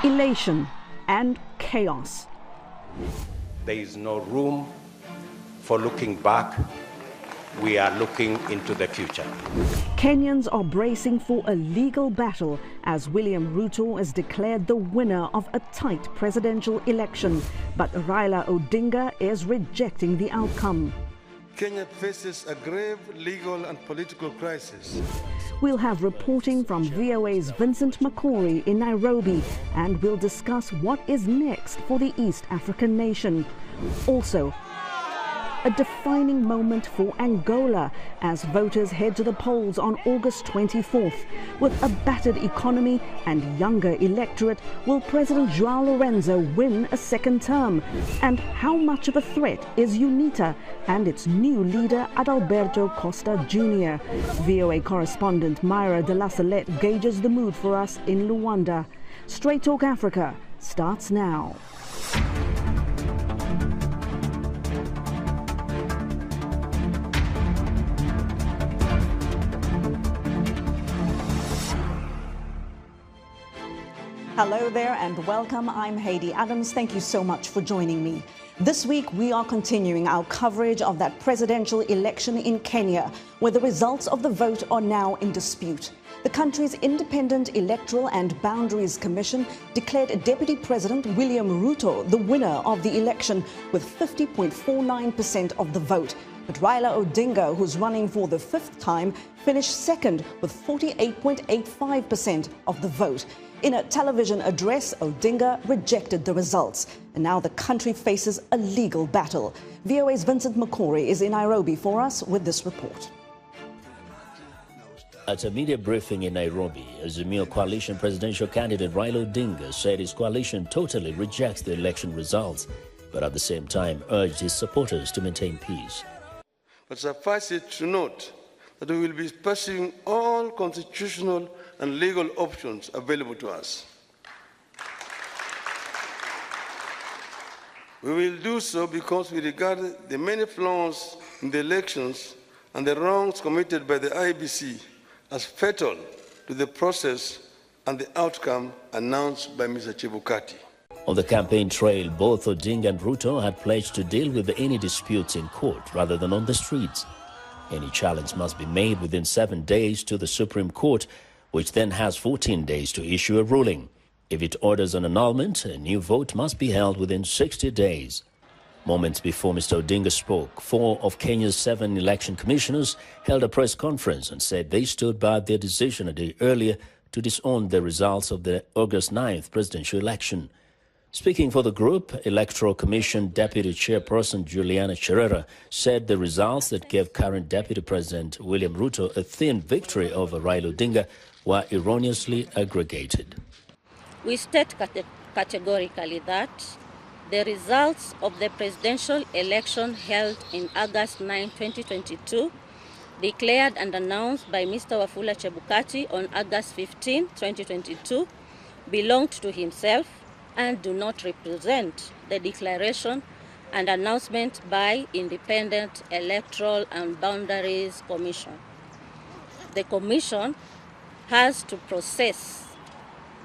elation and chaos. There is no room for looking back. We are looking into the future. Kenyans are bracing for a legal battle as William Ruto is declared the winner of a tight presidential election. But Raila Odinga is rejecting the outcome. Kenya faces a grave legal and political crisis. We'll have reporting from VOA's Vincent Makori in Nairobi, and we'll discuss what is next for the East African nation. Also, a defining moment for Angola as voters head to the polls on August 24th. With a battered economy and younger electorate, will President Joao Lourenço win a second term? And how much of a threat is UNITA and its new leader Adalberto Costa Jr.? VOA correspondent Mayra de Lassalette gauges the mood for us in Luanda. Straight Talk Africa starts now. Hello there and welcome. I'm Haydé Adams. Thank you so much for joining me. This week we are continuing our coverage of that presidential election in Kenya, where the results of the vote are now in dispute. The country's Independent Electoral and Boundaries Commission declared Deputy President William Ruto the winner of the election with 50.49% of the vote. But Raila Odinga, who's running for the fifth time, finished second with 48.85% of the vote. In a television address, Odinga rejected the results, and now the country faces a legal battle. VOA's Vincent Makori is in Nairobi for us with this report. At a media briefing in Nairobi, Azimio coalition presidential candidate Raila Odinga said his coalition totally rejects the election results, but at the same time urged his supporters to maintain peace. But suffice it to note that we will be pursuing all constitutional and legal options available to us. We will do so because we regard the many flaws in the elections and the wrongs committed by the IEBC as fatal to the process and the outcome announced by Mr. Chebukati. On the campaign trail, both Odinga and Ruto had pledged to deal with any disputes in court rather than on the streets. Any challenge must be made within 7 days to the Supreme Court, which then has 14 days to issue a ruling. If it orders an annulment, a new vote must be held within 60 days. Moments before Mr. Odinga spoke, 4 of Kenya's 7 election commissioners held a press conference and said they stood by their decision a day earlier to disown the results of the August 9th presidential election. Speaking for the group, Electoral Commission Deputy Chairperson Juliana Cherera said the results that gave current Deputy President William Ruto a thin victory over Raila Odinga were erroneously aggregated. We state categorically that the results of the presidential election held in August 9, 2022, declared and announced by Mr. Wafula Chebukati on August 15, 2022, belonged to himself and do not represent the declaration and announcement by Independent Electoral and Boundaries Commission. The Commission has to process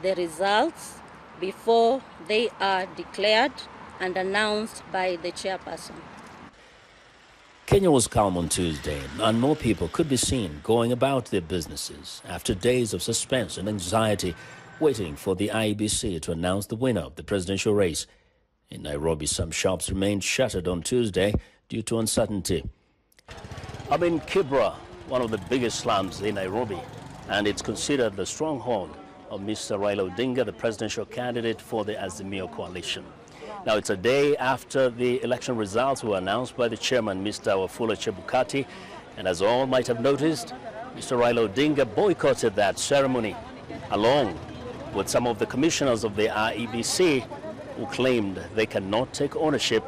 the results before they are declared and announced by the chairperson. Kenya was calm on Tuesday, and more people could be seen going about their businesses after days of suspense and anxiety waiting for the IEBC to announce the winner of the presidential race. In Nairobi, some shops remained shuttered on Tuesday due to uncertainty. I'm in Kibra, one of the biggest slums in Nairobi, and it's considered the stronghold of Mr. Raila Odinga, the presidential candidate for the Azimio coalition. Now, it's a day after the election results were announced by the chairman, Mr. Wafula Chebukati, and as all might have noticed, Mr. Raila Odinga boycotted that ceremony, along with some of the commissioners of the IEBC who claimed they cannot take ownership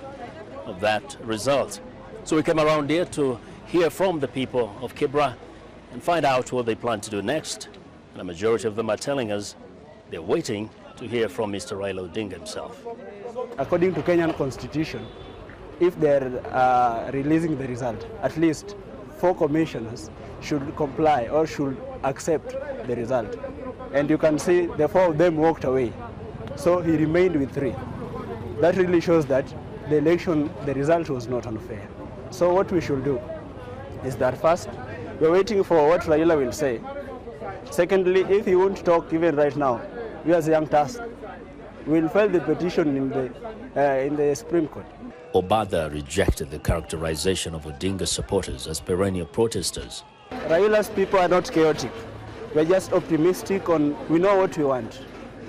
of that result. So we came around here to hear from the people of Kibra and find out what they plan to do next. And a majority of them are telling us they're waiting to hear from Mr. Raila Odinga himself. According to Kenyan constitution, if they're releasing the result, at least 4 commissioners should comply or should accept the result. And you can see the 4 of them walked away. So he remained with 3. That really shows that the election, the result was not unfair. So what we should do is that first, we're waiting for what Raila will say. Secondly, if he won't talk even right now, we as Young Turks will file the petition in the Supreme Court. Obada rejected the characterization of Odinga supporters as perennial protesters. Raila's people are not chaotic. We're just optimistic we know what we want.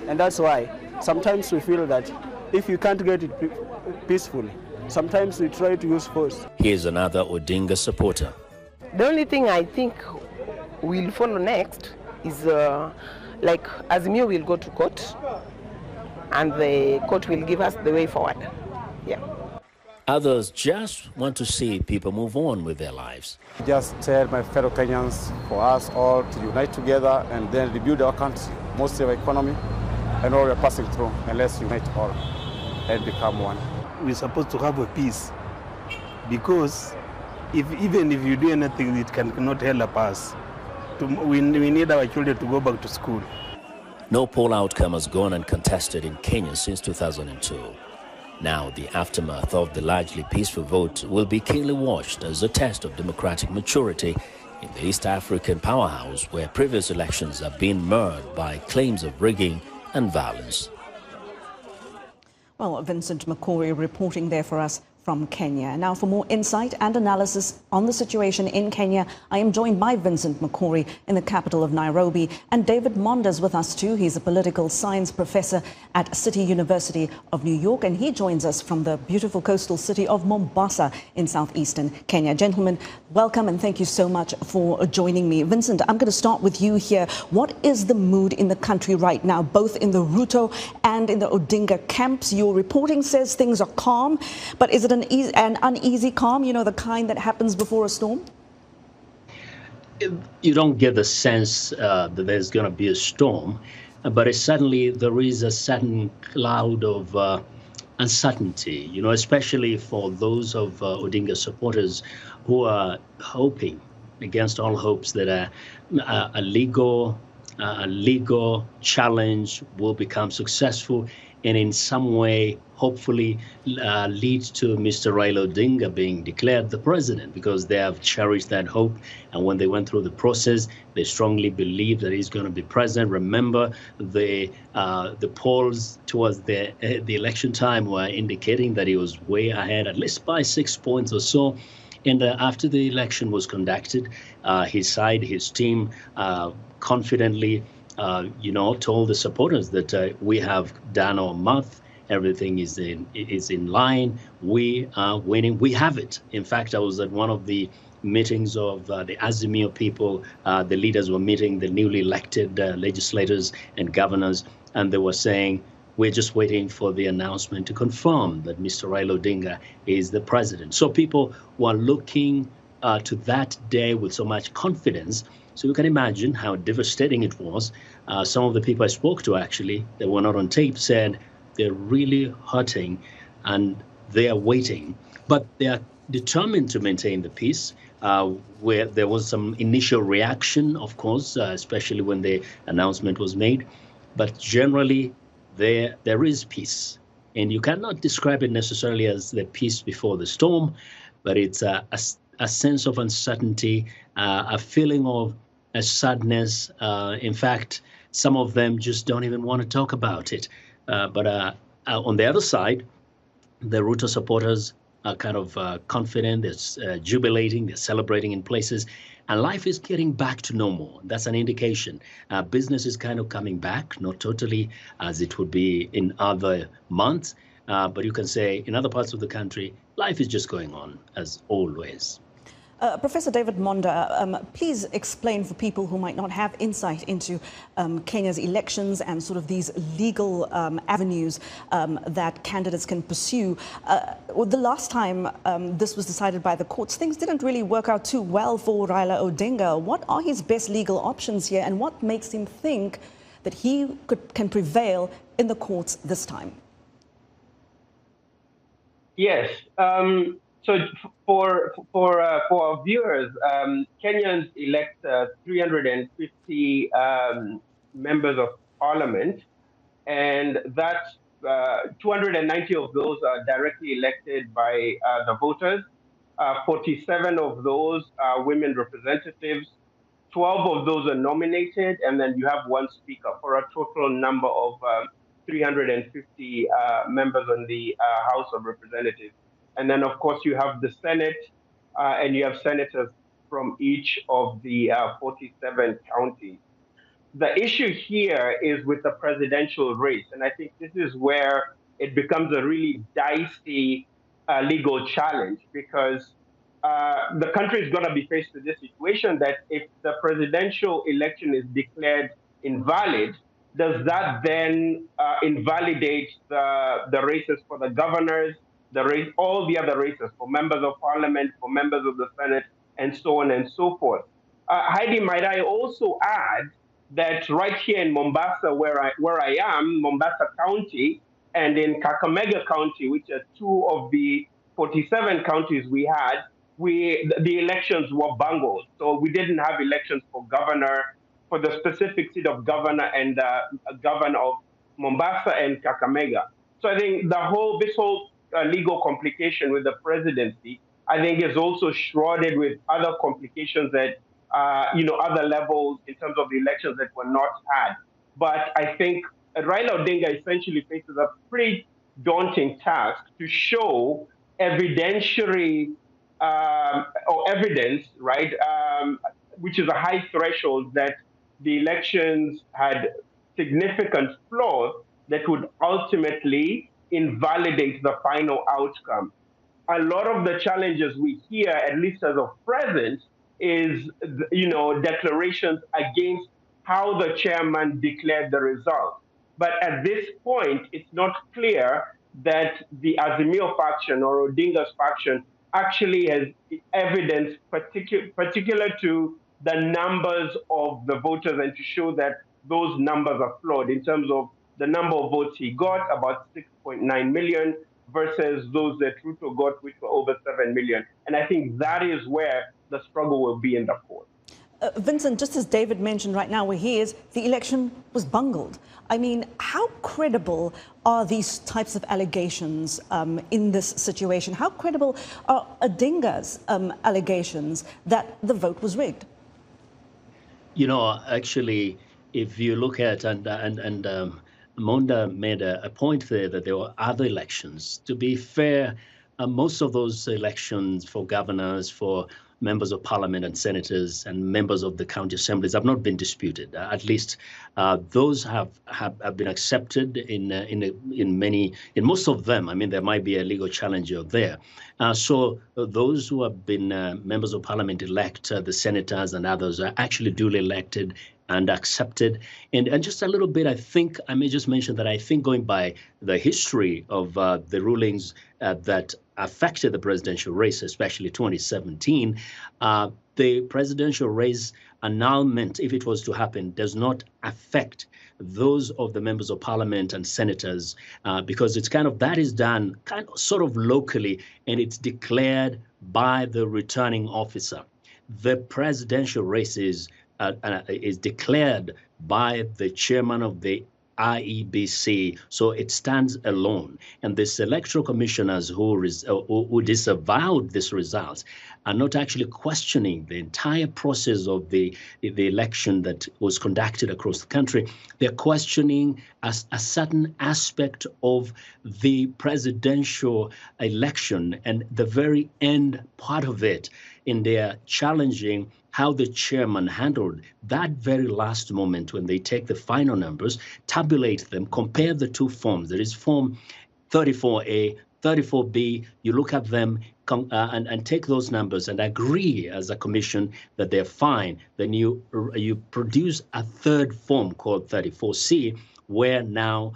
And that's why sometimes we feel that if you can't get it peacefully, sometimes we try to use force. Here's another Odinga supporter. The only thing I think will follow next is like Azimio will go to court and the court will give us the way forward. Yeah. Others just want to see people move on with their lives. Just tell my fellow Kenyans for us all to unite together and then rebuild our country, mostly our economy, and all we're passing through, and let's unite all and become one. We're supposed to have a peace because even if you do anything, it cannot help us. We need our children to go back to school. No poll outcome has gone uncontested in Kenya since 2002. Now, the aftermath of the largely peaceful vote will be keenly watched as a test of democratic maturity in the East African powerhouse where previous elections have been marred by claims of rigging and violence. Well, Vincent Makori reporting there for us from Kenya. Now, for more insight and analysis on the situation in Kenya, I am joined by Vincent Makori in the capital of Nairobi, and David Monda is with us too. He's a political science professor at City University of New York, and he joins us from the beautiful coastal city of Mombasa in southeastern Kenya. Gentlemen, welcome and thank you so much for joining me. Vincent, I'm going to start with you here. What is the mood in the country right now, both in the Ruto and in the Odinga camps? Your reporting says things are calm, but is it an uneasy calm, you know, the kind that happens before a storm? You don't get the sense that there's going to be a storm, but suddenly there is a certain cloud of uncertainty, you know, especially for those of Odinga supporters who are hoping against all hopes that a legal challenge will become successful and in some way, hopefully, lead to Mr. Raila Odinga being declared the president, because they have cherished that hope. And when they went through the process, they strongly believe that he's going to be president. Remember, the polls towards the election time were indicating that he was way ahead, at least by 6 points or so. And after the election was conducted, his side, his team, confidently told the supporters that we have done our math, everything is in line, we are winning, we have it. In fact, I was at one of the meetings of the Azimio people. The leaders were meeting the newly elected legislators and governors, and they were saying, we're just waiting for the announcement to confirm that Mr. Raila Odinga is the president. So people were looking to that day with so much confidence. So you can imagine how devastating it was. Some of the people I spoke to, actually, that were not on tape, said they're really hurting and they are waiting. But they are determined to maintain the peace, where there was some initial reaction, of course, especially when the announcement was made. But generally, there is peace. And you cannot describe it necessarily as the peace before the storm, but it's a sense of uncertainty, a feeling of a sadness. In fact, some of them just don't even want to talk about it. But on the other side, the Ruto supporters are kind of confident, they're jubilating, they're celebrating in places, and life is getting back to normal. That's an indication. Business is kind of coming back, not totally as it would be in other months, but you can say in other parts of the country, life is just going on as always. Professor David Monda, please explain for people who might not have insight into Kenya's elections and sort of these legal avenues that candidates can pursue. The last time this was decided by the courts, things didn't really work out too well for Raila Odinga. What are his best legal options here, and what makes him think that he can prevail in the courts this time? Yes. So for our viewers, Kenyans elect 350 members of parliament, and that 290 of those are directly elected by the voters. 47 of those are women representatives. 12 of those are nominated, and then you have one speaker for a total number of 350 members on the House of Representatives. And then, of course, you have the Senate, and you have senators from each of the 47 counties. The issue here is with the presidential race, and I think this is where it becomes a really dicey legal challenge, because the country is going to be faced with this situation that if the presidential election is declared invalid, does that then invalidate the races for the governors, all the other races for members of parliament, for members of the Senate, and so on and so forth? Haydé, might I also add that right here in Mombasa, where I am, Mombasa County, and in Kakamega County, which are two of the 47 counties we had, the elections were bungled. So we didn't have elections for governor, for the specific seat of governor and governor of Mombasa and Kakamega. So I think this whole legal complication with the presidency, I think, is also shrouded with other complications that other levels in terms of the elections that were not had. But I think Raila Odinga essentially faces a pretty daunting task to show evidentiary or evidence, right, which is a high threshold, that the elections had significant flaws that would ultimately invalidate the final outcome. A lot of the challenges we hear, at least as of present, is, declarations against how the chairman declared the result. But at this point, it's not clear that the Azimio faction or Odinga's faction actually has evidence particular to the numbers of the voters, and to show that those numbers are flawed in terms of the number of votes he got, about 6.9 million, versus those that Ruto got, which were over 7 million. And I think that is where the struggle will be in the court. Vincent, just as David mentioned right now, where he is, the election was bungled. I mean, how credible are these types of allegations in this situation? How credible are Odinga's allegations that the vote was rigged? Actually, if you look at, Monda made a point there that there were other elections. To be fair, most of those elections for governors, for members of parliament and senators and members of the county assemblies have not been disputed. At least those have been accepted in most of them. I mean, there might be a legal challenge there. So those who have been members of parliament elect, the senators and others, are actually duly elected and accepted. And just a little bit, I think I may just mention that I think, going by the history of the rulings that affected the presidential race, especially 2017, the presidential race annulment, if it was to happen, does not affect those of the members of parliament and senators, because it's that is done sort of locally, and it's declared by the returning officer. The presidential race is declared by the chairman of the IEBC, so it stands alone. And the electoral commissioners who disavowed this result are not actually questioning the entire process of the election that was conducted across the country. They're questioning a certain aspect of the presidential election and the very end part of it, in their challenging how the chairman handled that very last moment when they take the final numbers, tabulate them, compare the two forms. There is form 34A, 34B. You look at them and take those numbers and agree as a commission that they're fine. Then you produce a third form called 34C, where now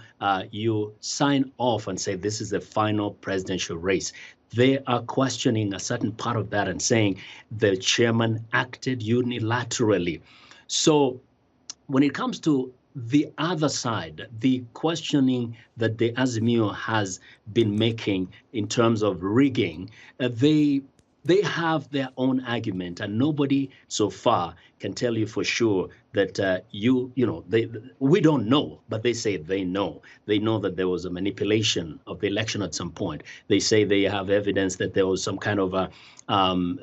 you sign off and say this is the final presidential race. They are questioning a certain part of that and saying the chairman acted unilaterally. So when it comes to the other side, the questioning that the Azimio has been making in terms of rigging, they they have their own argument, and nobody so far can tell you for sure that we don't know, but they say they know. They know that there was a manipulation of the election at some point. They say they have evidence that there was some kind of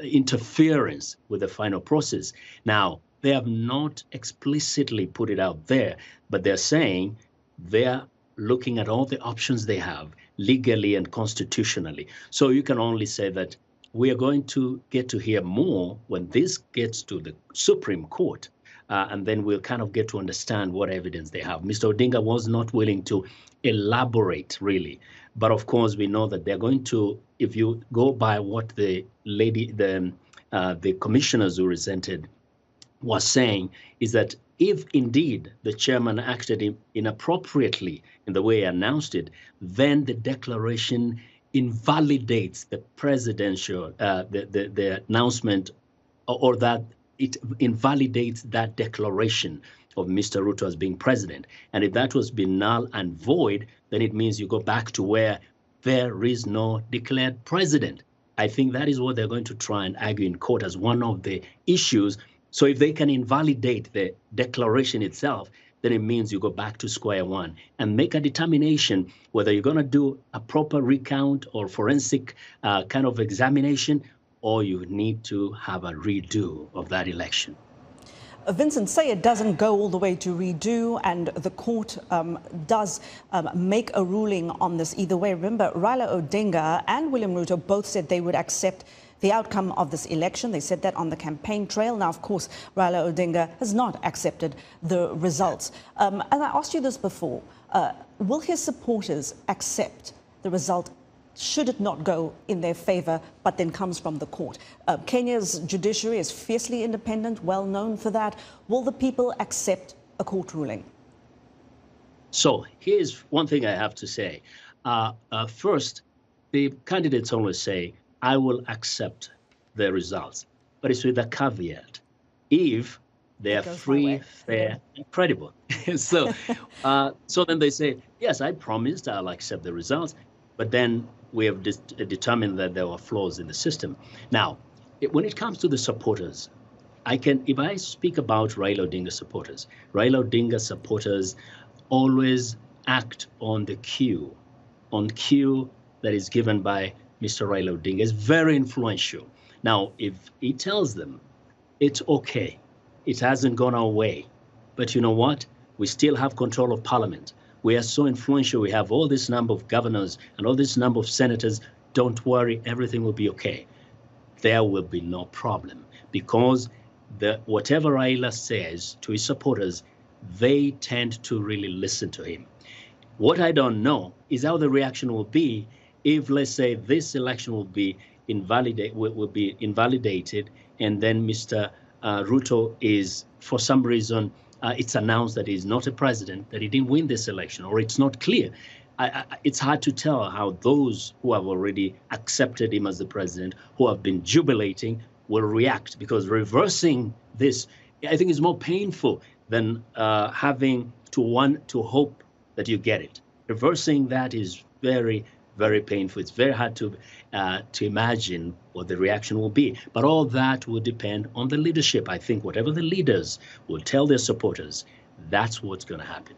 interference with the final process. Now, they have not explicitly put it out there, but they're saying they're looking at all the options they have legally and constitutionally. So you can only say that we are going to get to hear more when this gets to the Supreme Court, and then we'll kind of get to understand what evidence they have. Mr. Odinga was not willing to elaborate, really. But of course, we know that they're going to, if you go by what the commissioners who resented was saying, is that if indeed the chairman acted inappropriately in the way he announced it, then the declaration invalidates the presidential, the announcement, or that it invalidates that declaration of Mr. Ruto as being president. And if that was been null and void, then it means you go back to where there is no declared president. I think that is what they're going to try and argue in court as one of the issues. So if they can invalidate the declaration itself, then it means you go back to square one and make a determination whether you're going to do a proper recount or forensic kind of examination, or you need to have a redo of that election. Vincent, say it doesn't go all the way to redo and the court does make a ruling on this either way. Remember, Raila Odinga and William Ruto both said they would accept the outcome of this election. They said that on the campaign trail. Now, of course, Raila Odinga has not accepted the results. And I asked you this before. Will his supporters accept the result should it not go in their favor, but then comes from the court? Kenya's judiciary is fiercely independent, well known for that. Will the people accept a court ruling? So here's one thing I have to say. First, the candidates always say, I will accept the results, but it's with a caveat. If they are free, fair, and credible. So then they say, yes, I promised I'll accept the results, but then we have determined that there were flaws in the system. Now, when it comes to the supporters, if I speak about Raila Odinga supporters always act on the cue that is given by Mr. Raila Odinga. Is very influential. Now, if he tells them it's okay, it hasn't gone our way, but you know what? We still have control of parliament. We are so influential. We have all this number of governors and all this number of senators. Don't worry, everything will be okay. There will be no problem, because whatever Raila says to his supporters, they tend to really listen to him. What I don't know is how the reaction will be if, let's say, this election will be invalidated, and then Mr. Ruto is, for some reason, it's announced that he's not a president, that he didn't win this election, or it's not clear. It's hard to tell how those who have already accepted him as the president, who have been jubilating, will react, because reversing this, I think, is more painful than having to hope that you get it. Reversing that is very, very painful. It's very hard to imagine what the reaction will be. But all that will depend on the leadership. I think whatever the leaders will tell their supporters, that's what's going to happen.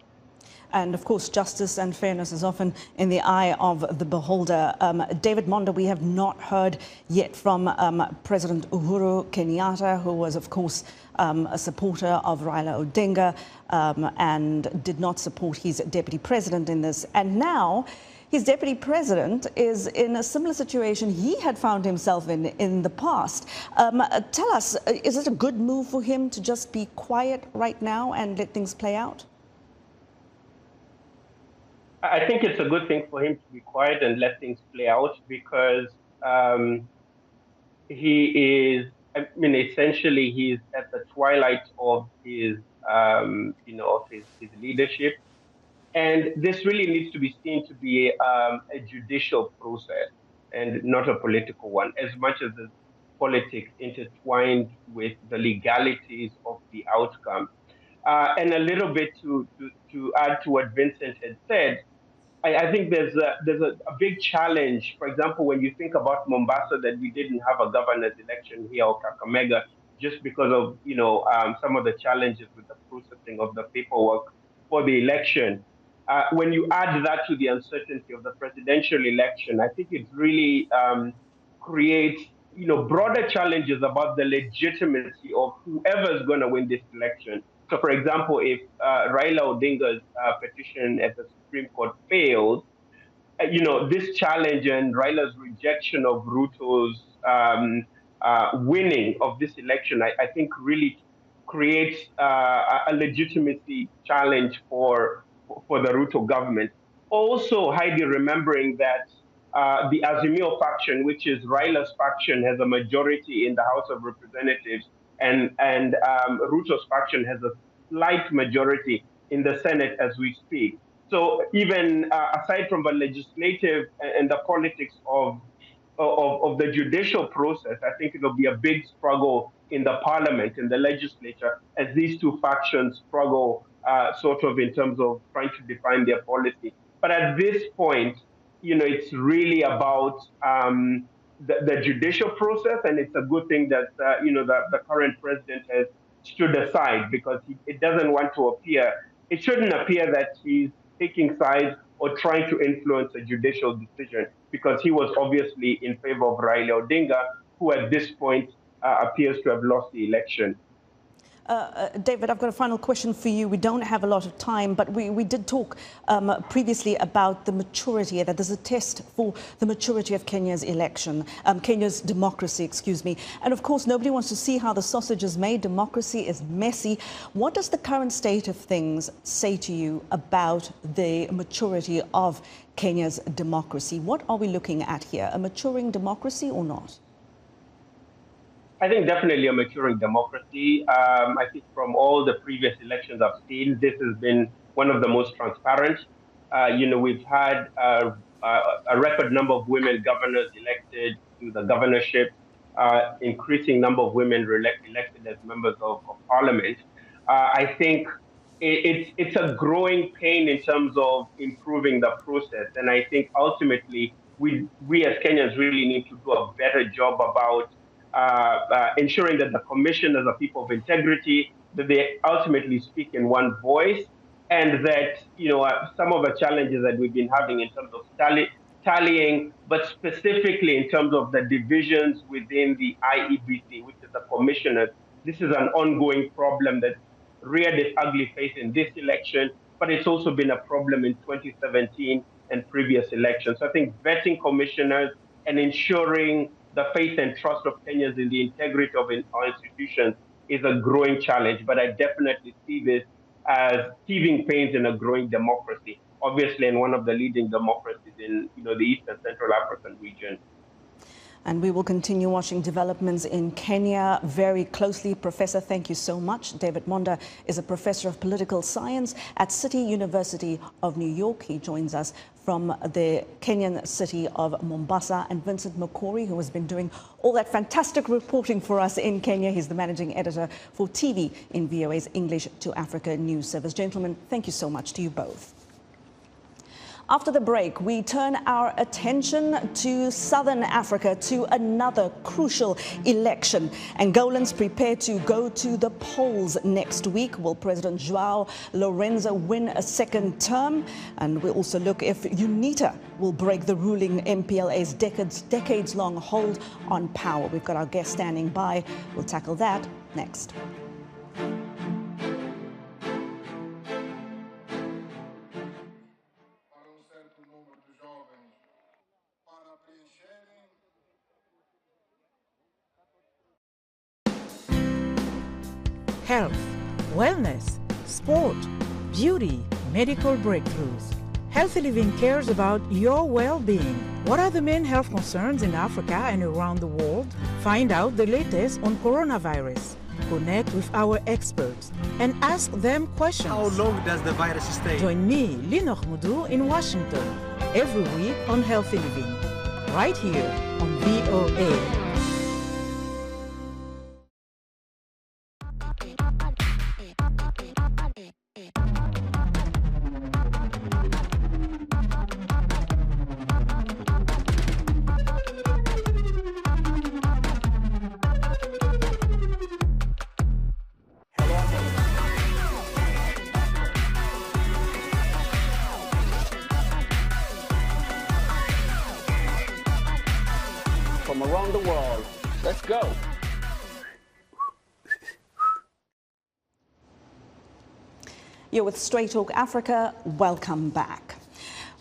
And of course, justice and fairness is often in the eye of the beholder. David Monda, we have not heard yet from President Uhuru Kenyatta, who was, of course, a supporter of Raila Odinga and did not support his deputy president in this. And now his deputy president is in a similar situation he had found himself in the past. Tell us, is it a good move for him to just be quiet right now and let things play out? I think it's a good thing for him to be quiet and let things play out, because he is, essentially he's at the twilight of his, his leadership. And this really needs to be seen to be a judicial process and not a political one, as much as the politics intertwined with the legalities of the outcome. And a little bit to add to what Vincent had said, I think there's a big challenge. For example, when you think about Mombasa, that we didn't have a governor's election here, or Kakamega, just because of some of the challenges with the processing of the paperwork for the election. When you add that to the uncertainty of the presidential election, I think it really creates broader challenges about the legitimacy of whoever is going to win this election. So, for example, if Raila Odinga's petition at the Supreme Court fails, this challenge and Raila's rejection of Ruto's winning of this election, I think really creates a legitimacy challenge for the Ruto government. Also, Heidi, remembering that the Azimio faction, which is Raila's faction, has a majority in the House of Representatives, and Ruto's faction has a slight majority in the Senate as we speak. So even aside from the legislative and the politics of the judicial process, I think it'll be a big struggle in the parliament, in the legislature, as these two factions struggle sort of in terms of trying to define their policy. But at this point, it's really about the judicial process, and it's a good thing that the current president has stood aside, because it doesn't want to appear. It shouldn't appear that he's taking sides or trying to influence a judicial decision, because he was obviously in favor of Raila Odinga, who at this point appears to have lost the election. David, I've got a final question for you. We don't have a lot of time, but we did talk previously about the maturity, that there's a test for the maturity of Kenya's election, Kenya's democracy, excuse me. And of course, nobody wants to see how the sausage is made. Democracy is messy. What does the current state of things say to you about the maturity of Kenya's democracy? What are we looking at here? A maturing democracy or not? I think definitely a maturing democracy. I think from all the previous elections I've seen, this has been one of the most transparent. We've had a record number of women governors elected to the governorship, increasing number of women elected as members of parliament. I think it's a growing pain in terms of improving the process. And I think ultimately we as Kenyans really need to do a better job about ensuring that the commissioners are people of integrity, that they ultimately speak in one voice, and that some of the challenges that we've been having in terms of tallying, but specifically in terms of the divisions within the IEBC, which is the commissioners. This is an ongoing problem that reared its ugly face in this election, but it's also been a problem in 2017 and previous elections. So I think vetting commissioners and ensuring the faith and trust of Kenyans in the integrity of our institutions is a growing challenge. But I definitely see this as teething pains in a growing democracy, obviously in one of the leading democracies in the East and Central African region. And we will continue watching developments in Kenya very closely. Professor, thank you so much. David Monda is a professor of political science at City University of New York. He joins us from the Kenyan city of Mombasa. And Vincent Makori, who has been doing all that fantastic reporting for us in Kenya. He's the managing editor for TV in VOA's English to Africa news service. Gentlemen, thank you so much to you both. After the break, we turn our attention to Southern Africa, to another crucial election. Angolans prepare to go to the polls next week. Will President Joao Lourenço win a second term? And we'll also look if UNITA will break the ruling MPLA's decades-long hold on power. We've got our guest standing by. We'll tackle that next. Health, wellness, sport, beauty, medical breakthroughs. Healthy Living cares about your well-being. What are the main health concerns in Africa and around the world? Find out the latest on coronavirus. Connect with our experts and ask them questions. How long does the virus stay? Join me, Linor Moudou, in Washington, every week on Healthy Living, right here on VOA. from around the world. Let's go. You're with Straight Talk Africa. Welcome back.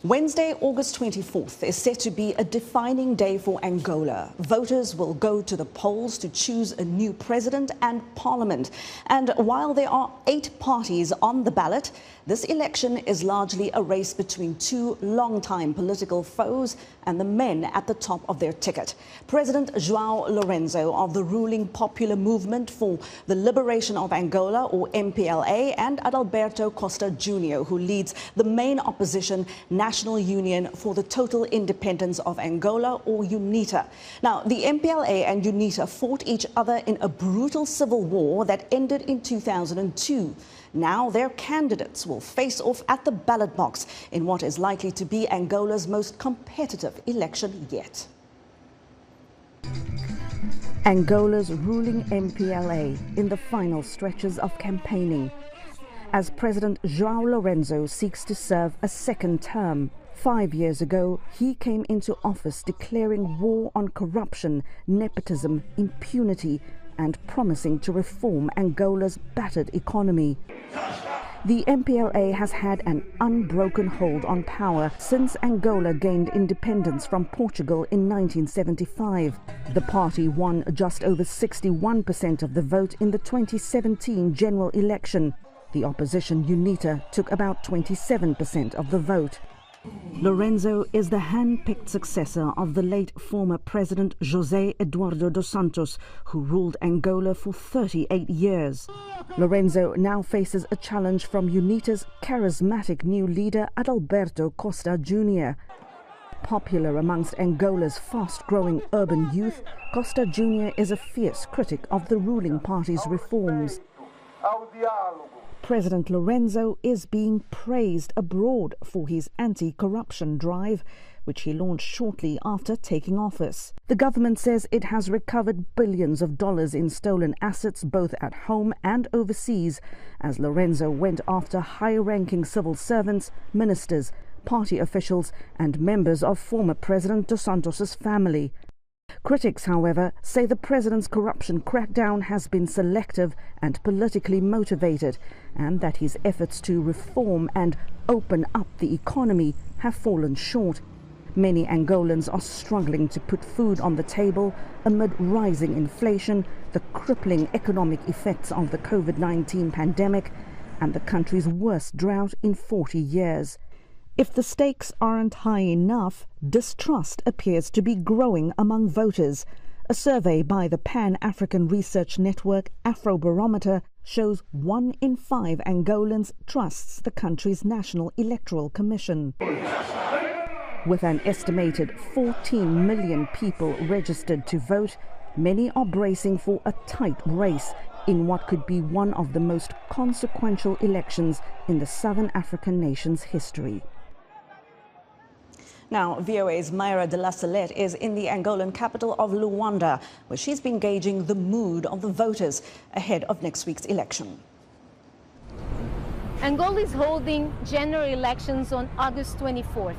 Wednesday, August 24th, is set to be a defining day for Angola. Voters will go to the polls to choose a new president and parliament. And while there are 8 parties on the ballot, this election is largely a race between 2 long-time political foes and the men at the top of their ticket. President Joao Lourenço of the ruling Popular Movement for the Liberation of Angola, or MPLA, and Adalberto Costa Jr., who leads the main opposition National Union for the Total Independence of Angola, or UNITA. Now, the MPLA and UNITA fought each other in a brutal civil war that ended in 2002. Now their candidates will face off at the ballot box in what is likely to be Angola's most competitive election yet. Angola's ruling MPLA in the final stretches of campaigning, as President Joao Lourenço seeks to serve a second term. 5 years ago, he came into office declaring war on corruption, nepotism, impunity, and promising to reform Angola's battered economy. The MPLA has had an unbroken hold on power since Angola gained independence from Portugal in 1975. The party won just over 61% of the vote in the 2017 general election. The opposition UNITA took about 27% of the vote. Lourenço is the hand-picked successor of the late former President José Eduardo dos Santos, who ruled Angola for 38 years. Lourenço now faces a challenge from UNITA's charismatic new leader Adalberto Costa Jr. Popular amongst Angola's fast-growing urban youth, Costa Jr. is a fierce critic of the ruling party's reforms. President Lourenço is being praised abroad for his anti-corruption drive, which he launched shortly after taking office. The government says it has recovered billions of dollars in stolen assets both at home and overseas, as Lourenço went after high-ranking civil servants, ministers, party officials and members of former President dos Santos' family. Critics, however, say the president's corruption crackdown has been selective and politically motivated, and that his efforts to reform and open up the economy have fallen short. Many Angolans are struggling to put food on the table amid rising inflation, the crippling economic effects of the COVID-19 pandemic, and the country's worst drought in 40 years. If the stakes aren't high enough, distrust appears to be growing among voters. A survey by the Pan-African research network Afrobarometer shows 1 in 5 Angolans trusts the country's National Electoral Commission. With an estimated 14 million people registered to vote, many are bracing for a tight race in what could be one of the most consequential elections in the Southern African nation's history. Now, VOA's Mayra de Lassalette is in the Angolan capital of Luanda, where she's been gauging the mood of the voters ahead of next week's election. Angola is holding general elections on August 24th.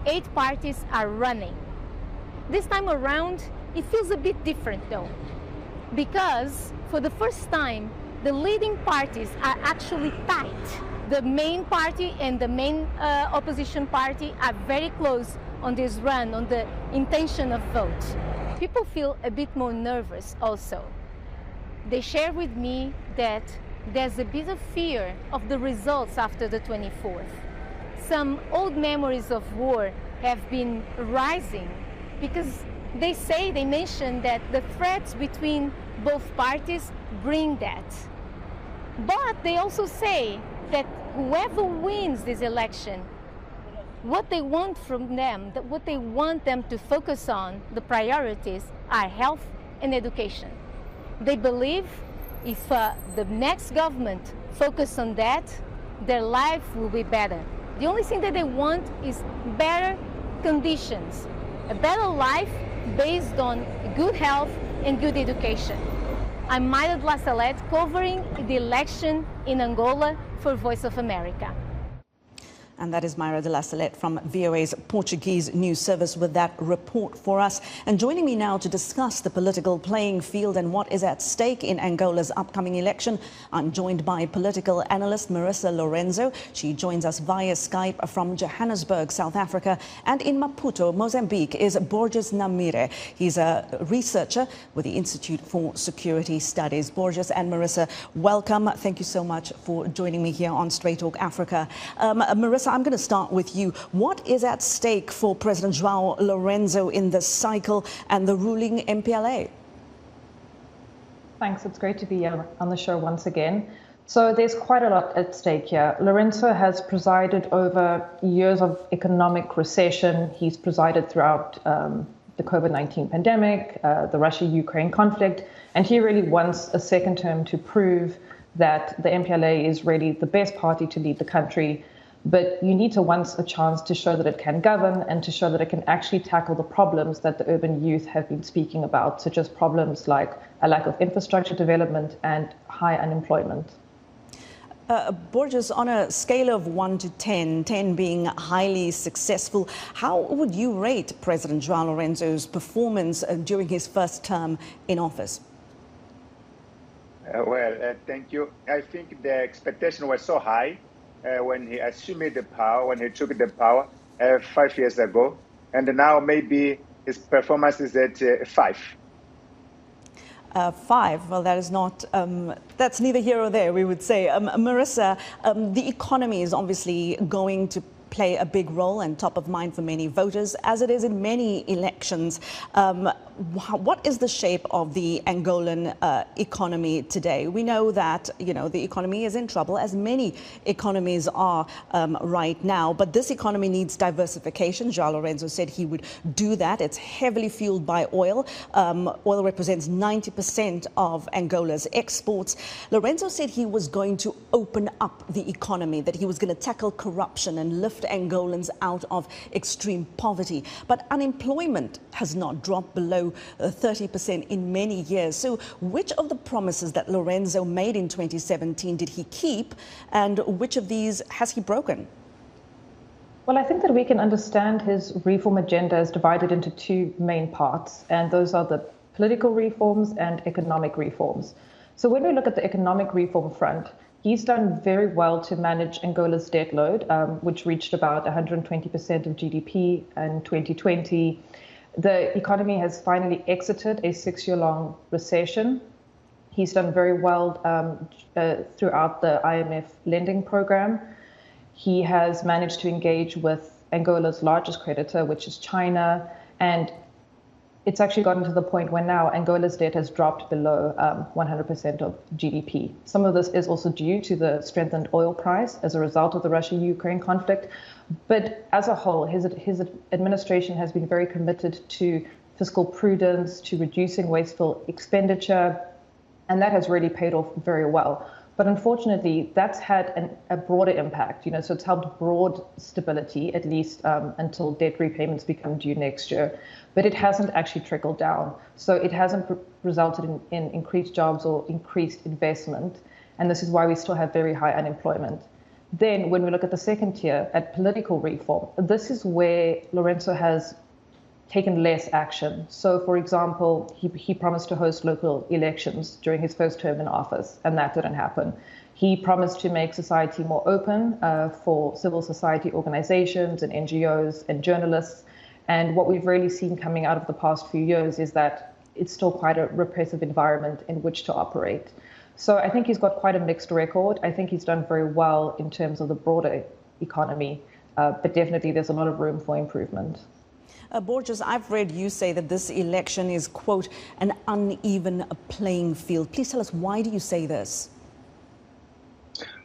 8 parties are running. This time around, it feels a bit different though, because for the first time, the leading parties are actually tight. The main party and the main opposition party are very close on this run, on the intention of vote. People feel a bit more nervous also. They share with me that there's a bit of fear of the results after the 24th. Some old memories of war have been rising because they mention that the threats between both parties bring that. But they also say that whoever wins this election, what they want from them, what they want them to focus on, the priorities are health and education. They believe if the next government focuses on that, their life will be better. The only thing that they want is better conditions, a better life based on good health and good education. I'm Mayra de Lassalette, covering the election in Angola for Voice of America. And that is Mayra de Lassalette from VOA's Portuguese news service with that report for us. And joining me now to discuss the political playing field and what is at stake in Angola's upcoming election, I'm joined by political analyst Marisa Lourenço. She joins us via Skype from Johannesburg, South Africa. And in Maputo, Mozambique, is Borges Nhamirre. He's a researcher with the Institute for Security Studies. Borges and Marisa, welcome. Thank you so much for joining me here on Straight Talk Africa. Marisa, I'm going to start with you. What is at stake for President Joao Lourenço in this cycle and the ruling MPLA? Thanks. It's great to be on the show once again. So there's quite a lot at stake here. Lourenço has presided over years of economic recession. He's presided throughout the COVID-19 pandemic, the Russia-Ukraine conflict, and he really wants a second term to prove that the MPLA is really the best party to lead the country. But you need to want a chance to show that it can govern and to show that it can actually tackle the problems that the urban youth have been speaking about, such as problems like a lack of infrastructure development and high unemployment. Borges, on a scale of 1 to 10, 10 being highly successful, how would you rate President Joao Lourenço's performance during his first term in office? Thank you. I think the expectation was so high when he assumed the power, when he took the power 5 years ago, and now maybe his performance is at 5. 5, well, that is not, that's neither here or there, we would say. Marisa, the economy is obviously going to play a big role and top of mind for many voters, as it is in many elections. What is the shape of the Angolan economy today? We know that, the economy is in trouble, as many economies are right now, but this economy needs diversification. Joao Lourenço said he would do that. It's heavily fueled by oil. Oil represents 90% of Angola's exports. Lourenço said he was going to open up the economy, that he was going to tackle corruption and lift Angolans out of extreme poverty. But unemployment has not dropped below 30% in many years. So which of the promises that Lourenço made in 2017 did he keep, and which of these has he broken? Well, I think that we can understand his reform agenda as divided into two main parts, and those are the political reforms and economic reforms. So when we look at the economic reform front, he's done very well to manage Angola's debt load, which reached about 120% of GDP in 2020. The economy has finally exited a 6-year-long recession. He's done very well throughout the IMF lending program. He has managed to engage with Angola's largest creditor, which is China, and it's actually gotten to the point where now Angola's debt has dropped below 100% of GDP. Some of this is also due to the strengthened oil price as a result of the Russia-Ukraine conflict. But as a whole, his administration has been very committed to fiscal prudence, to reducing wasteful expenditure, and that has really paid off very well. But unfortunately, that's had a broader impact, so it's helped broad stability, at least until debt repayments become due next year. But it hasn't actually trickled down. So it hasn't resulted in increased jobs or increased investment. And this is why we still have very high unemployment. Then when we look at the second tier, at political reform, this is where Lourenço has taken less action. So, for example, he promised to host local elections during his first term in office, and that didn't happen. He promised to make society more open for civil society organizations and NGOs and journalists. And what we've really seen coming out of the past few years is that it's still quite a repressive environment in which to operate. So I think he's got quite a mixed record. I think he's done very well in terms of the broader economy, but definitely there's a lot of room for improvement. Borges, I've read you say that this election is, quote, an uneven playing field. Please tell us, why do you say this?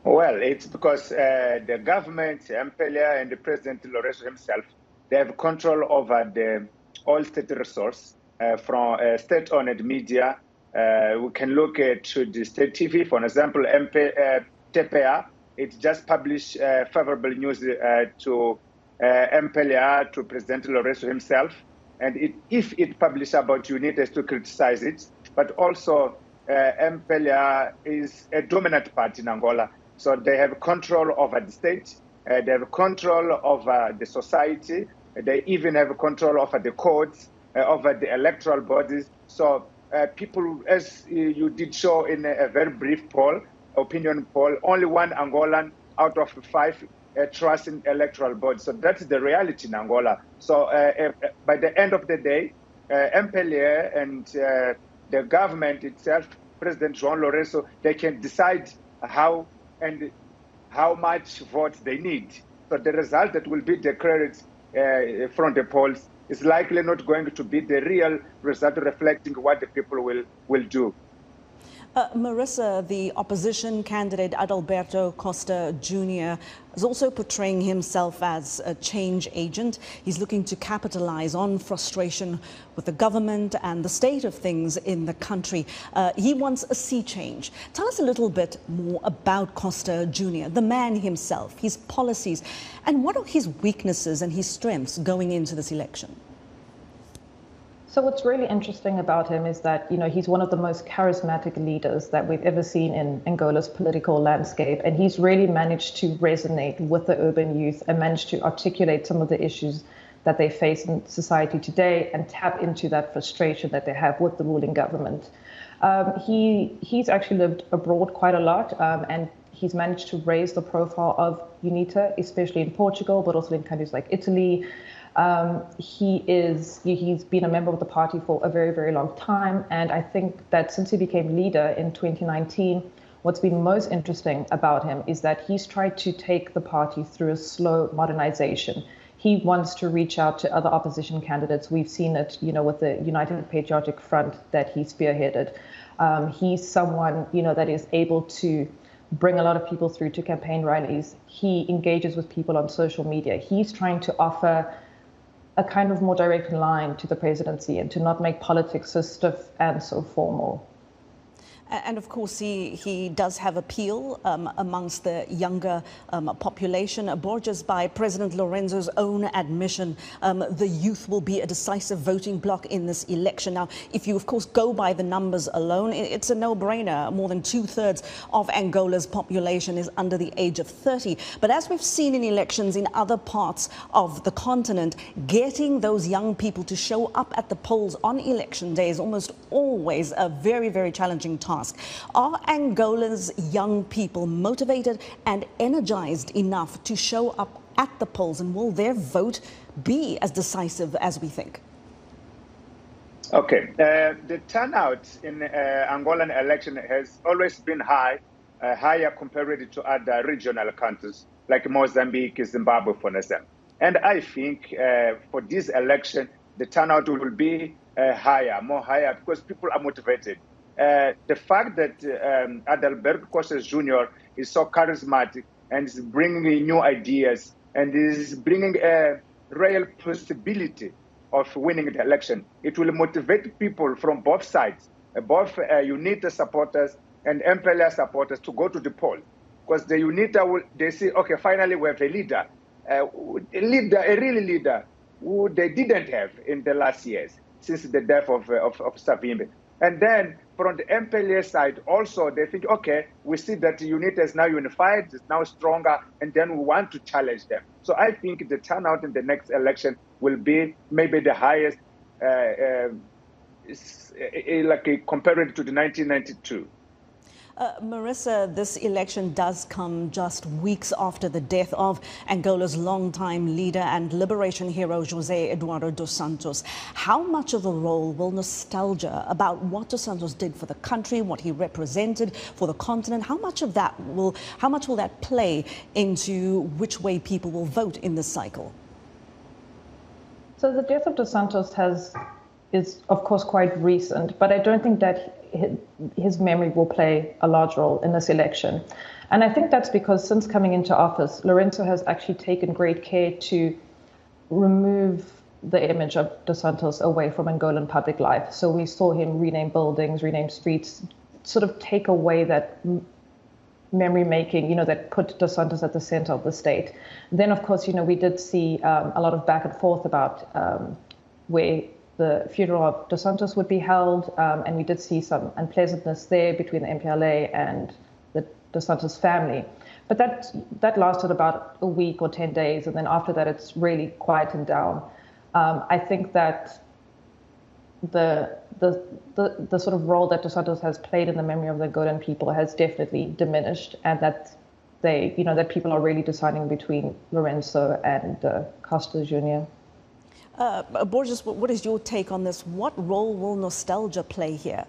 Well, it's because the government, MPLA, and the President Lourenço himself, they have control over the oil state resource from state-owned media. We can look at the state TV, for example, TPA. It just published favorable news to MPLA, to President Lourenço himself. And if it publishes about you, need to criticize it. But also, MPLA is a dominant party in Angola. So they have control over the state. They have control over the society. They even have control over the courts, over the electoral bodies. So people, as you did show in a very brief poll, opinion poll, only one Angolan out of 5 trust in electoral bodies. So that's the reality in Angola. So by the end of the day, MPLA and the government itself, President Joao Lourenço, they can decide how much votes they need. So the result that will be declared from the polls is likely not going to be the real result reflecting what the people will do. Marisa, the opposition candidate Adalberto Costa Jr. is also portraying himself as a change agent. He's looking to capitalize on frustration with the government and the state of things in the country. He wants a sea change. Tell us a little bit more about Costa Jr., the man himself, his policies, and what are his weaknesses and his strengths going into this election? So what's really interesting about him is that, he's one of the most charismatic leaders that we've ever seen in Angola's political landscape. And he's really managed to resonate with the urban youth and managed to articulate some of the issues that they face in society today and tap into that frustration that they have with the ruling government. He's actually lived abroad quite a lot, and he's managed to raise the profile of UNITA, especially in Portugal, but also in countries like Italy. He's been a member of the party for a very, very long time. And I think that since he became leader in 2019, what's been most interesting about him is that he's tried to take the party through a slow modernization. He wants to reach out to other opposition candidates. We've seen it, with the United Patriotic Front that he spearheaded. He's someone, that is able to bring a lot of people through to campaign rallies. He engages with people on social media. He's trying to offer a kind of more direct line to the presidency and to not make politics so stiff and so formal. And of course, he does have appeal amongst the younger population. Borges, by President Lourenço's own admission, the youth will be a decisive voting bloc in this election. Now, if you, of course, go by the numbers alone, it's a no-brainer. More than 2/3 of Angola's population is under the age of 30. But as we've seen in elections in other parts of the continent, getting those young people to show up at the polls on election day is almost always a very, very challenging task. Are Angola's young people motivated and energized enough to show up at the polls, and will their vote be as decisive as we think? Okay, the turnout in Angolan election has always been higher compared to other regional countries like Mozambique, Zimbabwe, for example. And I think for this election, the turnout will be more higher, because people are motivated. The fact that Adalberto Costa Jr. is so charismatic and is bringing new ideas and is bringing a real possibility of winning the election, it will motivate people from both sides, both UNITA supporters and MPLA supporters, to go to the poll. Because the UNITA, they say, okay, finally we have a leader, a real leader, who they didn't have in the last years, since the death of Savimbi. And then from the MPLA side, also, they think, okay, we see that UNITA is now unified, is now stronger, and then we want to challenge them. So I think the turnout in the next election will be maybe the highest, compared to the 1992. Marisa, this election does come just weeks after the death of Angola's longtime leader and liberation hero, José Eduardo dos Santos. How much of a role will nostalgia about what dos Santos did for the country, what he represented for the continent, how much will that play into which way people will vote in this cycle? So the death of dos Santos is of course quite recent, but I don't think that his memory will play a large role in this election. And I think that's because since coming into office, Lourenço has actually taken great care to remove the image of dos Santos away from Angolan public life. So we saw him rename buildings, rename streets, sort of take away that memory making, that put dos Santos at the center of the state. Then, of course, we did see a lot of back and forth about where the funeral of dos Santos would be held, and we did see some unpleasantness there between the MPLA and the dos Santos family. But that lasted about a week or 10 days, and then after that, it's really quietened down. I think that the sort of role that Dos Santos has played in the memory of the Angolan people has definitely diminished, and that that people are really deciding between Lourenço and Costa Jr. Borges, what is your take on this? What role will nostalgia play here?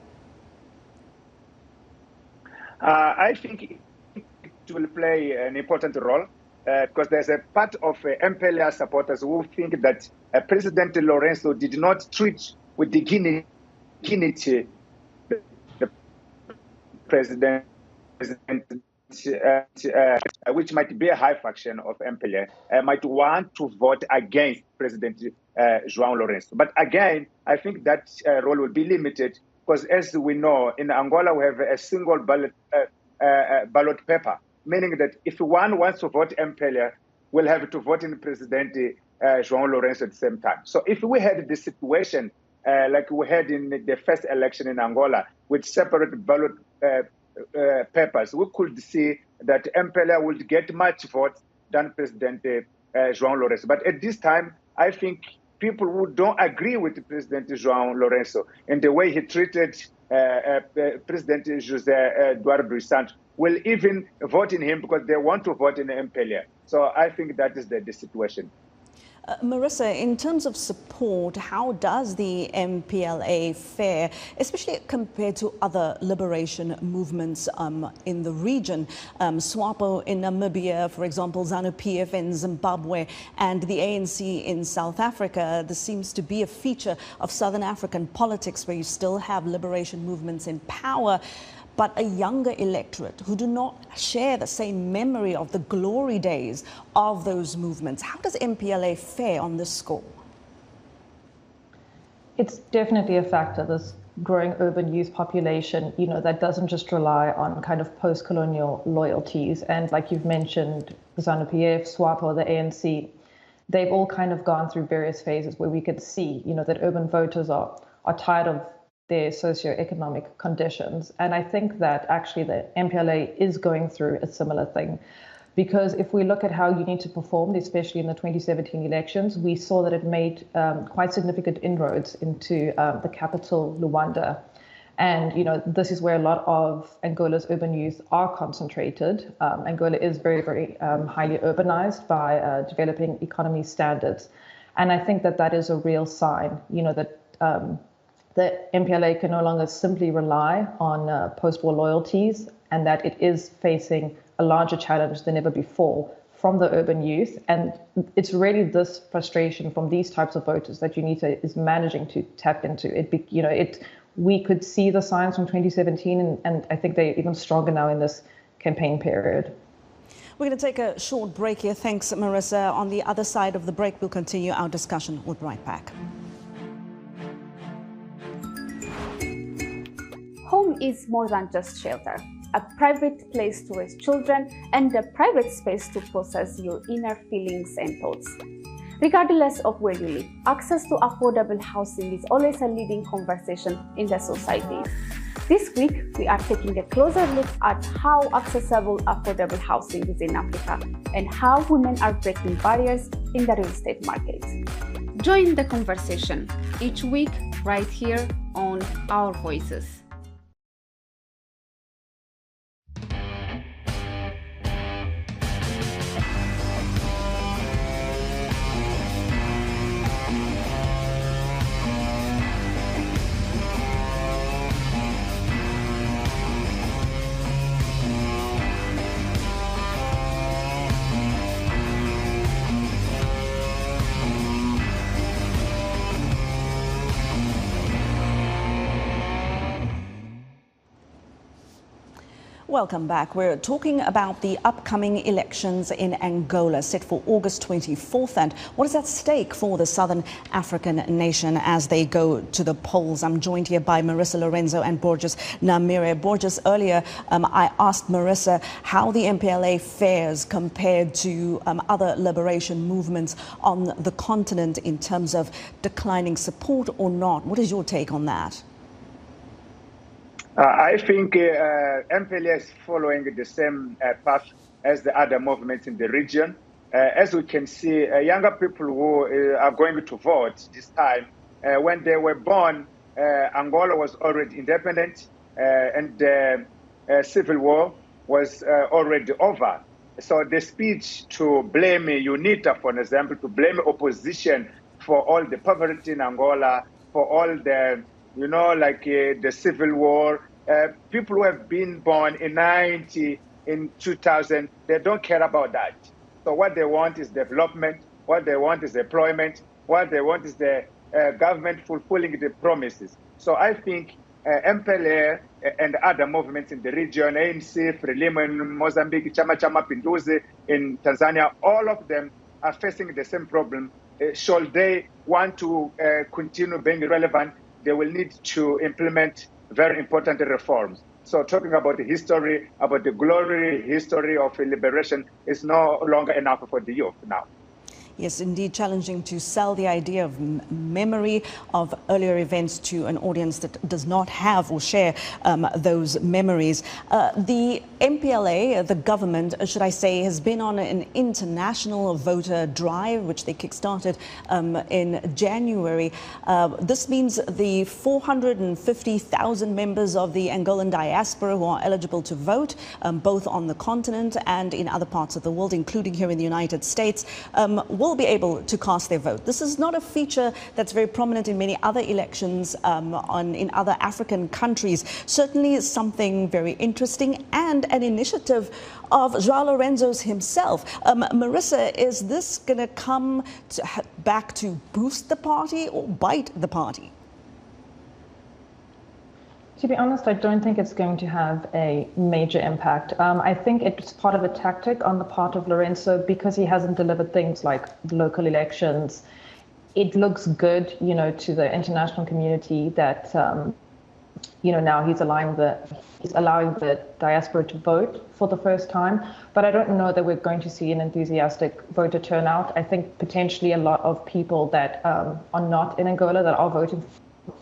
I think it will play an important role because there's a part of MPLA supporters who think that President Lourenço did not treat with dignity the president, which might be a high faction of MPLA, might want to vote against President Joao Lourenço. But again, I think that role will be limited because, as we know, in Angola we have a single ballot paper, meaning that if one wants to vote MPLA, we'll have to vote in President Joao Lourenço at the same time. So if we had the situation like we had in the first election in Angola with separate ballot papers, we could see that MPLA would get much votes than President Joao Lourenço. But at this time, I think people who don't agree with President Joao Lourenço and the way he treated President José Eduardo dos Santos will even vote in him because they want to vote in the MPLA. So I think that is the situation. Marisa, in terms of support, how does the MPLA fare, especially compared to other liberation movements in the region? SWAPO in Namibia, for example, ZANU-PF in Zimbabwe, and the ANC in South Africa. This seems to be a feature of Southern African politics where you still have liberation movements in power, but a younger electorate who do not share the same memory of the glory days of those movements. How does MPLA fare on this score? It's definitely a factor, this growing urban youth population, that doesn't just rely on kind of post-colonial loyalties. And like you've mentioned, ZANU-PF, SWAPO, the ANC, they've all kind of gone through various phases where we could see, that urban voters are tired of their socioeconomic conditions. And I think that actually the MPLA is going through a similar thing. Because if we look at how UNITA performed, especially in the 2017 elections, we saw that it made quite significant inroads into the capital, Luanda. And, this is where a lot of Angola's urban youth are concentrated. Angola is very, very highly urbanized by developing economy standards. And I think that is a real sign, that the MPLA can no longer simply rely on post-war loyalties, and that it is facing a larger challenge than ever before from the urban youth. And it's really this frustration from these types of voters that UNITA is managing to tap into. We could see the signs from 2017, and I think they're even stronger now in this campaign period. We're going to take a short break here. Thanks, Marisa. On the other side of the break, we'll continue our discussion. We'll be right back. Home is more than just shelter, a private place to raise children and a private space to process your inner feelings and thoughts. Regardless of where you live, access to affordable housing is always a leading conversation in the society. This week, we are taking a closer look at how accessible affordable housing is in Africa and how women are breaking barriers in the real estate market. Join the conversation each week right here on Our Voices. Welcome back. We're talking about the upcoming elections in Angola set for August 24th and what is at stake for the Southern African nation as they go to the polls. I'm joined here by Marisa Lourenço and Borges Nhamirre. Borges, earlier I asked Marisa how the MPLA fares compared to other liberation movements on the continent in terms of declining support or not. What is your take on that? I think MPLA is following the same path as the other movements in the region. As we can see, younger people who are going to vote this time, when they were born, Angola was already independent and the civil war was already over. So the speech to blame UNITA, for example, to blame opposition for all the poverty in Angola, for all the, the civil war, people who have been born in 90, in 2000, they don't care about that. So what they want is development, what they want is employment, what they want is the government fulfilling the promises. So I think MPLA and other movements in the region, ANC, Frelimo in Mozambique, Chama Pinduzi in Tanzania, all of them are facing the same problem. Should they want to continue being relevant, they will need to implement very important reforms. So talking about the history, about the glory history of liberation is no longer enough for the youth now. Yes, indeed, challenging to sell the idea of memory of earlier events to an audience that does not have or share those memories. The MPLA, the government, should I say, has been on an international voter drive, which they kickstarted in January. This means the 450,000 members of the Angolan diaspora who are eligible to vote, both on the continent and in other parts of the world, including here in the United States, will be able to cast their vote. This is not a feature that's very prominent in many other elections in other African countries. Certainly something very interesting and an initiative of Joao Lourenço's himself. Marisa, is this going to come back to boost the party or bite the party? To be honest, I don't think it's going to have a major impact. I think it's part of a tactic on the part of Lourenço because he hasn't delivered things like local elections. It looks good, to the international community that, now he's allowing the diaspora to vote for the first time. But I don't know that we're going to see an enthusiastic voter turnout. I think potentially a lot of people that are not in Angola that are voting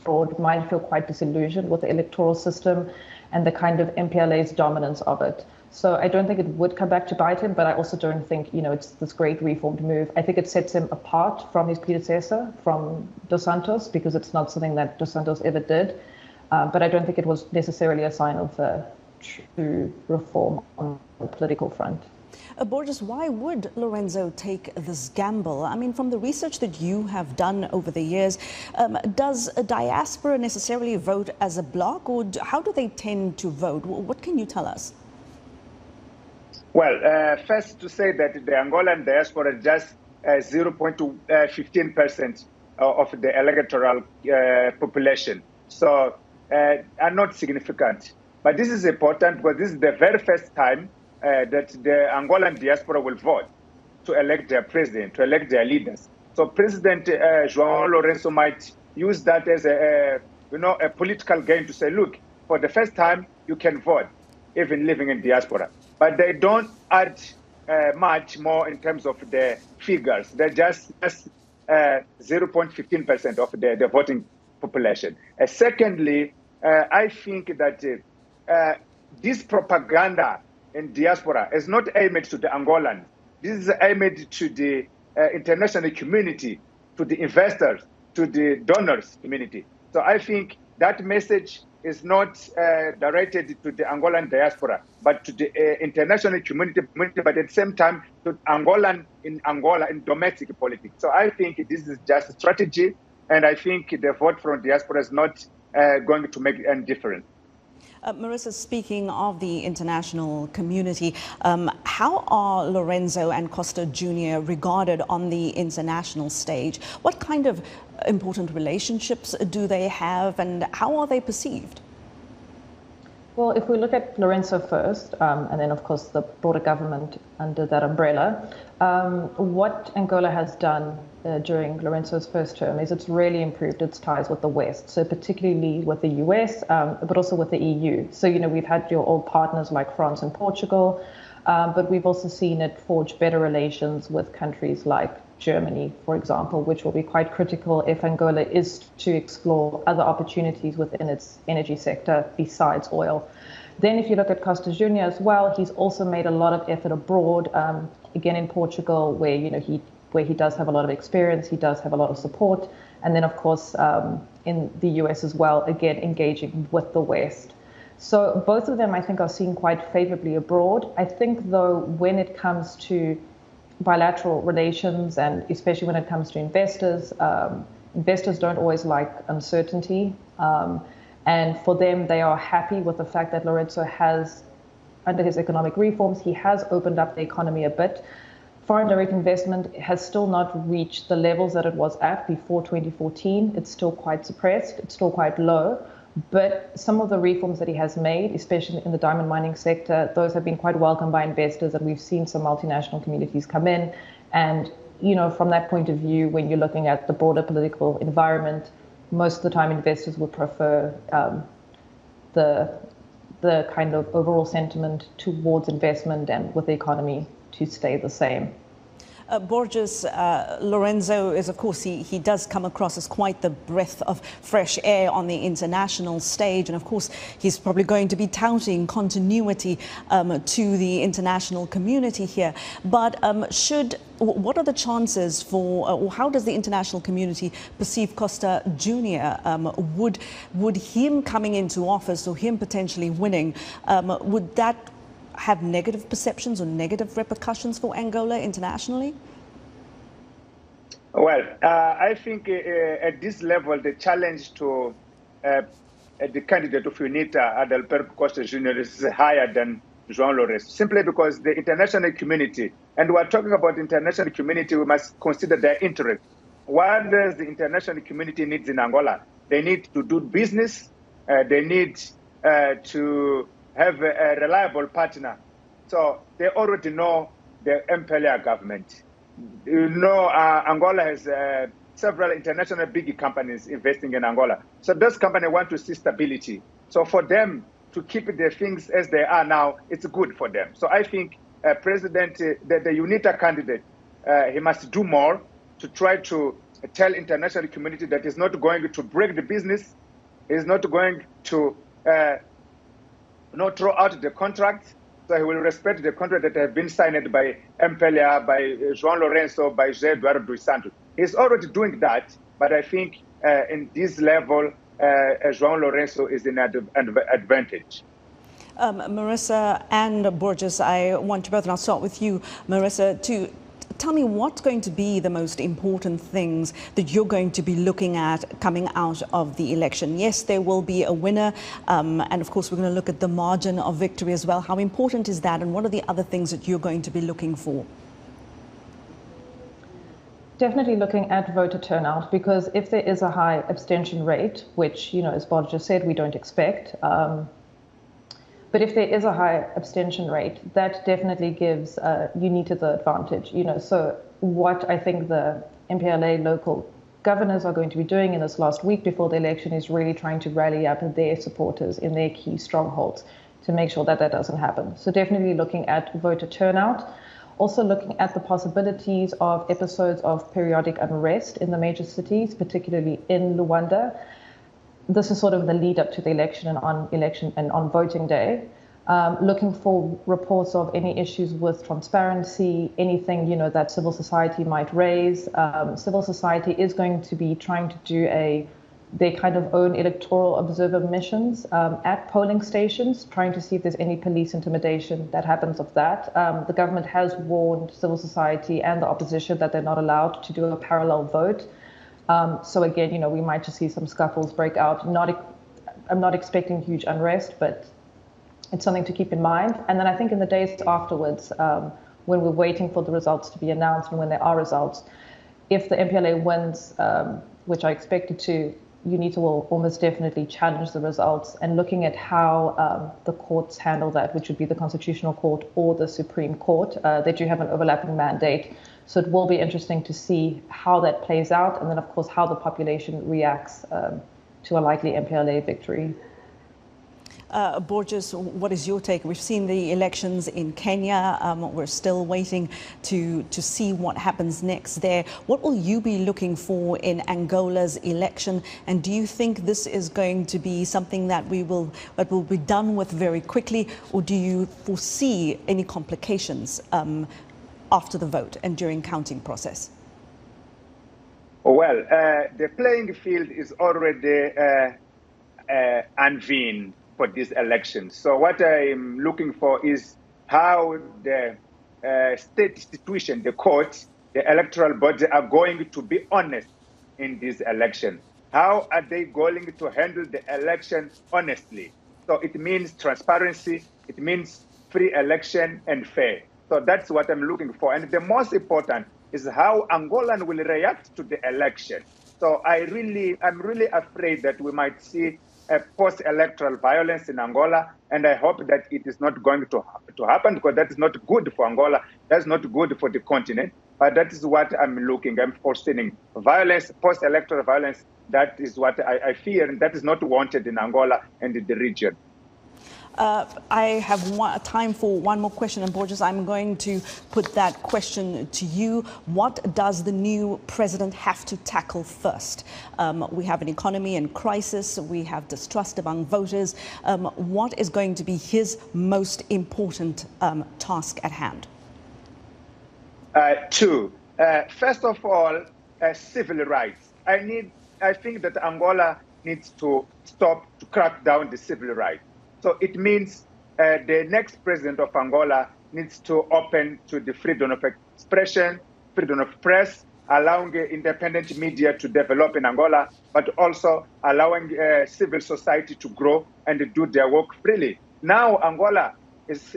fraud might feel quite disillusioned with the electoral system and the kind of MPLA's dominance of it. So I don't think it would come back to bite him, but I also don't think, it's this great reformed move. I think it sets him apart from his predecessor, from Dos Santos, because it's not something that Dos Santos ever did. But I don't think it was necessarily a sign of true reform on the political front. Borges, why would Lourenço take this gamble? I mean, from the research that you have done over the years, does a diaspora necessarily vote as a bloc, or how do they tend to vote? What can you tell us? Well, first to say that the Angolan diaspora is just 0.15% of the electoral population. So are not significant. But this is important because this is the very first time that the Angolan diaspora will vote to elect their president, to elect their leaders. So President Joao Lourenço might use that as a political game to say, look, for the first time, you can vote, even living in diaspora. But they don't add much more in terms of the figures. They're just 0.15% of the voting population. Secondly, I think that this propaganda in diaspora is not aimed to the Angolans. This is aimed to the international community, to the investors, to the donors community. So I think that message is not directed to the Angolan diaspora, but to the international community, but at the same time to Angola in domestic politics. So I think this is just a strategy, and I think the vote from diaspora is not going to make any difference. Marisa, speaking of the international community, how are Lourenço and Costa Jr. regarded on the international stage? What kind of important relationships do they have, and how are they perceived? Well, if we look at Lourenço first, and then, of course, the broader government under that umbrella, what Angola has done during Lourenço's first term is it's really improved its ties with the West, so particularly with the US, but also with the EU. So, we've had your old partners like France and Portugal, but we've also seen it forge better relations with countries like Germany, for example, which will be quite critical if Angola is to explore other opportunities within its energy sector besides oil. Then if you look at Costa Junior as well, he's also made a lot of effort abroad, again in Portugal, where he does have a lot of experience, he does have a lot of support, and then of course in the US as well, again engaging with the West. So both of them I think are seen quite favorably abroad. I think though when it comes to bilateral relations, and especially when it comes to investors, investors don't always like uncertainty. And for them, they are happy with the fact that Lourenço has, under his economic reforms, he has opened up the economy a bit. Foreign direct investment has still not reached the levels that it was at before 2014. It's still quite suppressed. It's still quite low. But some of the reforms that he has made, especially in the diamond mining sector, those have been quite welcomed by investors, and we've seen some multinational communities come in. And, from that point of view, when you're looking at the broader political environment, most of the time investors would prefer the kind of overall sentiment towards investment and with the economy to stay the same. Borges, Lourenço is, of course, he does come across as quite the breath of fresh air on the international stage. And, of course, he's probably going to be touting continuity to the international community here. But what are the chances for, or how does the international community perceive Costa Junior? Would him coming into office or him potentially winning, would that have negative perceptions or negative repercussions for Angola internationally? Well, I think at this level, the challenge to the candidate of UNITA, Adalberto Costa Jr., is higher than Joao Lourenço, simply because the international community, and we're talking about international community, we must consider their interest. What does the international community need in Angola? They need to do business. They need to have a reliable partner. So they already know the MPLA government. Angola has several international big companies investing in Angola. So those companies want to see stability. So for them to keep the things as they are now, it's good for them. So I think the UNITA candidate, he must do more to try to tell international community that he's not going to break the business, he's not going to not throw out the contract, so he will respect the contract that have been signed by MPLA, by Joao Lourenço, by José Eduardo dos Santos. He's already doing that, but I think in this level, Joao Lourenço is in an advantage. Marisa and Borges, I want you both, and I'll start with you, Marisa, to tell me what's going to be the most important things that you're going to be looking at coming out of the election. Yes, there will be a winner, and of course we're going to look at the margin of victory as well. How important is that, and what are the other things that you're going to be looking for? Definitely looking at voter turnout, because if there is a high abstention rate, which, as Borges just said, we don't expect, but if there is a high abstention rate, that definitely gives UNITA the advantage. So what I think the MPLA local governors are going to be doing in this last week before the election is really trying to rally up their supporters in their key strongholds to make sure that that doesn't happen. So definitely looking at voter turnout. Also looking at the possibilities of episodes of periodic unrest in the major cities, particularly in Luanda. This is sort of the lead up to the election and on voting day. Looking for reports of any issues with transparency, anything that civil society might raise. Civil society is going to be trying to do their kind of own electoral observer missions at polling stations, trying to see if there's any police intimidation that happens of that. The government has warned civil society and the opposition that they're not allowed to do a parallel vote. So again, we might just see some scuffles break out. I'm not expecting huge unrest, but it's something to keep in mind. And then I think in the days afterwards, when we're waiting for the results to be announced and when there are results, if the MPLA wins, which I expect it to, UNITA will almost definitely challenge the results, and looking at how the courts handle that, which would be the Constitutional Court or the Supreme Court. They do have an overlapping mandate. So it will be interesting to see how that plays out, and then, of course, how the population reacts to a likely MPLA victory. Borges, what is your take? We've seen the elections in Kenya. We're still waiting to see what happens next there. What will you be looking for in Angola's election? And do you think this is going to be something that will be done with very quickly, or do you foresee any complications after the vote and during counting process? Well, the playing field is already unveiled for this election. So what I'm looking for is how the state institution, the courts, the electoral body are going to be honest in this election. How are they going to handle the election honestly? So it means transparency, it means free election and fair. So that's what I'm looking for. And the most important is how Angolan will react to the election. So I'm really afraid that we might see a post-electoral violence in Angola, and I hope that it is not going to happen, because that is not good for Angola, that's not good for the continent, but that is what I'm foreseeing. Violence, post-electoral violence, that is what I fear, and that is not wanted in Angola and in the region. I have time for one more question, and Borges, I'm going to put that question to you. What does the new president have to tackle first? We have an economy in crisis, we have distrust among voters. What is going to be his most important task at hand? Two. First of all, civil rights. I think that Angola needs to stop to crack down the civil rights. So it means the next president of Angola needs to open to the freedom of expression, freedom of press, allowing independent media to develop in Angola, but also allowing civil society to grow and do their work freely. Now Angola is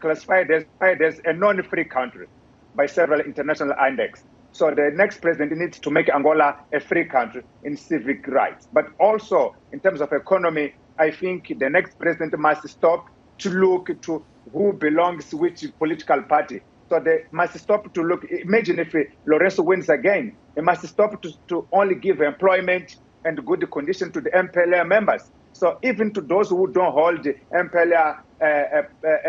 classified as a non-free country by several international index. So the next president needs to make Angola a free country in civic rights. But also, in terms of economy, I think the next president must stop to look to who belongs to which political party. So they must stop to look. Imagine if Lourenço wins again, they must stop to only give employment and good condition to the MPLA members. So even to those who don't hold the MPLA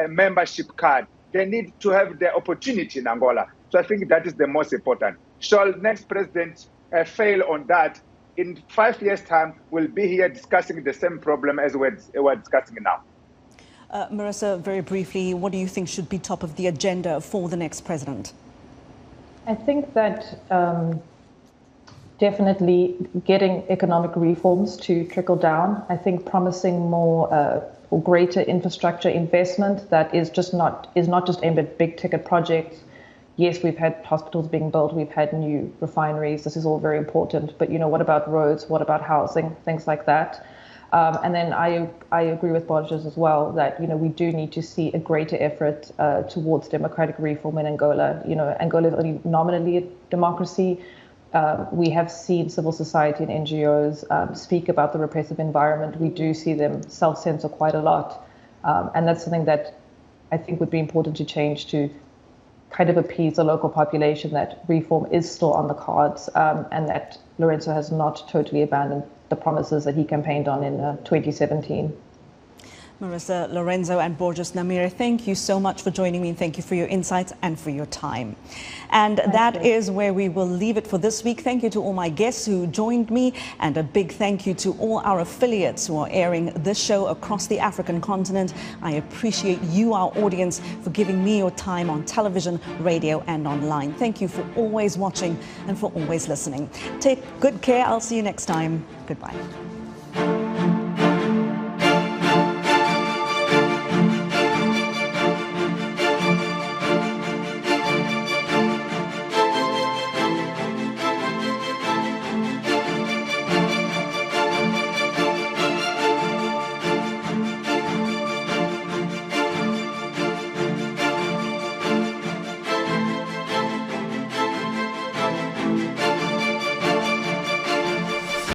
membership card, they need to have the opportunity in Angola. So I think that is the most important. Shall next president fail on that, in 5 years' time, we'll be here discussing the same problem as we're discussing now. Marisa, very briefly, what do you think should be top of the agenda for the next president? I think that definitely getting economic reforms to trickle down. I think promising more or greater infrastructure investment that is not just aimed at big ticket projects. Yes, we've had hospitals being built, we've had new refineries, this is all very important, but what about roads, what about housing, things like that. And then I agree with Borges as well that we do need to see a greater effort towards democratic reform in Angola. Angola is only nominally a democracy. We have seen civil society and NGOs speak about the repressive environment. We do see them self-censor quite a lot. And that's something that I think would be important to change to kind of appease the local population that reform is still on the cards and that Lourenço has not totally abandoned the promises that he campaigned on in 2017. Marisa Lourenço and Borges Nhamirre, thank you so much for joining me, and thank you for your insights and for your time. And that is where we will leave it for this week. Thank you to all my guests who joined me, and a big thank you to all our affiliates who are airing this show across the African continent. I appreciate you, our audience, for giving me your time on television, radio and online. Thank you for always watching and for always listening. Take good care. I'll see you next time. Goodbye.